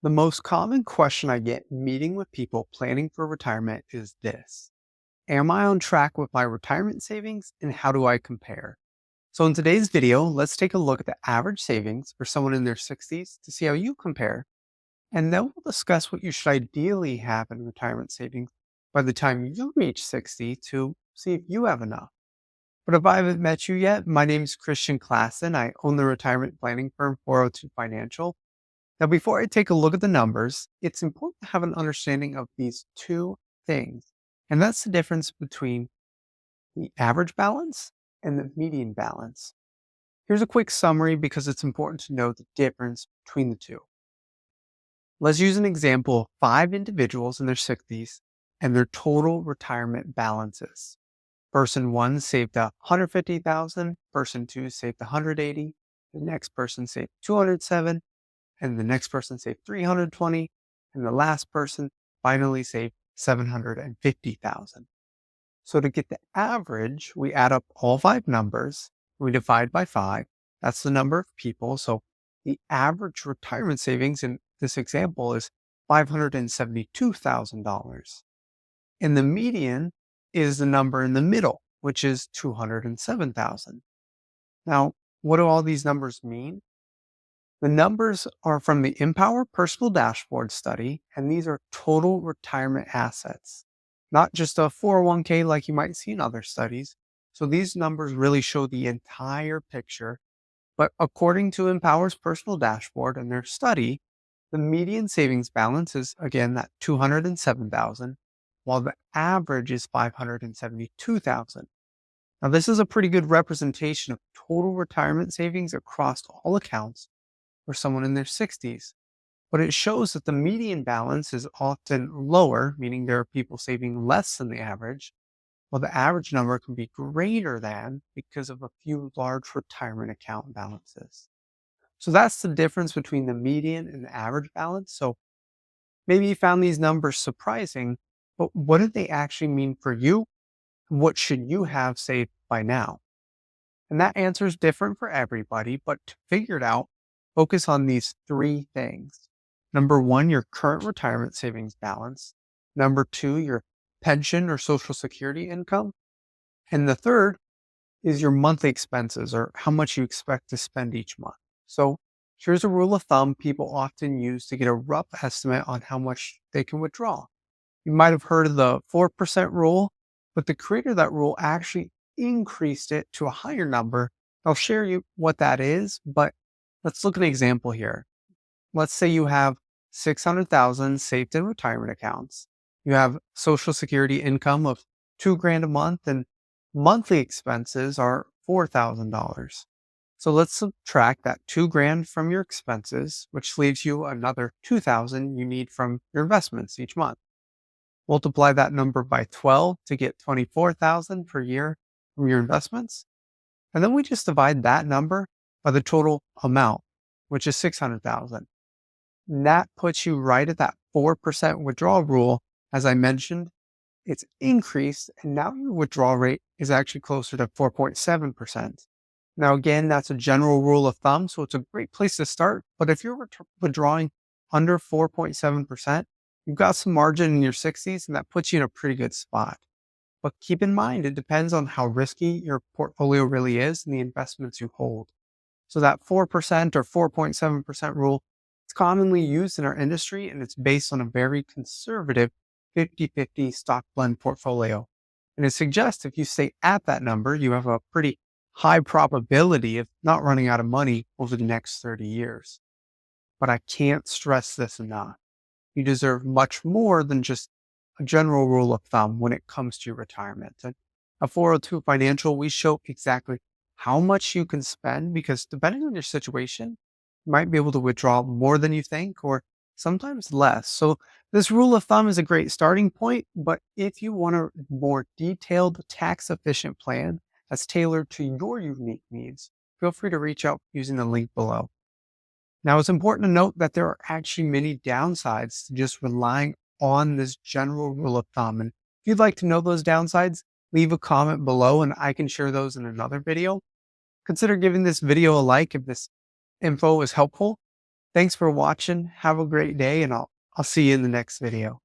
The most common question I get meeting with people planning for retirement is this: am I on track with my retirement savings and how do I compare? So, in today's video, let's take a look at the average savings for someone in their 60s to see how you compare. And then we'll discuss what you should ideally have in retirement savings by the time you reach 60 to see if you have enough. But if I haven't met you yet, my name is Christian Klassen. I own the retirement planning firm 402 Financial. Now, before I take a look at the numbers, it's important to have an understanding of these two things. And that's the difference between the average balance and the median balance. Here's a quick summary because it's important to know the difference between the two. Let's use an example of five individuals in their 60s and their total retirement balances. Person one saved 150,000, person two saved 180, the next person saved 207, and the next person saved 320, and the last person finally saved 750,000. So to get the average, we add up all five numbers, we divide by five. That's the number of people. So the average retirement savings in this example is $572,000. And the median is the number in the middle, which is 207,000. Now, what do all these numbers mean? The numbers are from the Empower Personal Dashboard study, and these are total retirement assets, not just a 401k like you might see in other studies. So these numbers really show the entire picture. But according to Empower's Personal Dashboard and their study, the median savings balance is again that 207,000, while the average is 572,000. Now, this is a pretty good representation of total retirement savings across all accounts for someone in their 60s. But it shows that the median balance is often lower, meaning there are people saving less than the average, while the average number can be greater than because of a few large retirement account balances. So that's the difference between the median and the average balance. So maybe you found these numbers surprising, but what do they actually mean for you? What should you have saved by now? And that answer is different for everybody, but to figure it out, focus on these three things. Number one, your current retirement savings balance. Number two, your pension or social security income. And the third is your monthly expenses or how much you expect to spend each month. So here's a rule of thumb people often use to get a rough estimate on how much they can withdraw. You might have heard of the 4% rule, but the creator of that rule actually increased it to a higher number. I'll share you what that is, but let's look at an example here. Let's say you have 600,000 saved in retirement accounts. You have social security income of 2 grand a month and monthly expenses are $4,000. So let's subtract that 2 grand from your expenses, which leaves you another 2,000 you need from your investments each month. Multiply that number by 12 to get 24,000 per year from your investments. And then we just divide that number by the total amount, which is 600,000. That puts you right at that 4% withdrawal rule. As I mentioned, it's increased and now your withdrawal rate is actually closer to 4.7%. Now, again, that's a general rule of thumb, so it's a great place to start. But if you're withdrawing under 4.7%, you've got some margin in your 60s, and that puts you in a pretty good spot. But keep in mind, it depends on how risky your portfolio really is and the investments you hold. So that 4% or 4.7% rule, it's commonly used in our industry, and it's based on a very conservative 50-50 stock blend portfolio. And it suggests if you stay at that number, you have a pretty high probability of not running out of money over the next 30 years. But I can't stress this enough. You deserve much more than just a general rule of thumb when it comes to your retirement. And at 402 Financial, we show exactly how much you can spend because depending on your situation, you might be able to withdraw more than you think or sometimes less. So this rule of thumb is a great starting point, but if you want a more detailed, tax efficient plan that's tailored to your unique needs, feel free to reach out using the link below. Now, it's important to note that there are actually many downsides to just relying on this general rule of thumb. And if you'd like to know those downsides, leave a comment below and I can share those in another video. Consider giving this video a like if this info is helpful. Thanks for watching. Have a great day, and I'll see you in the next video.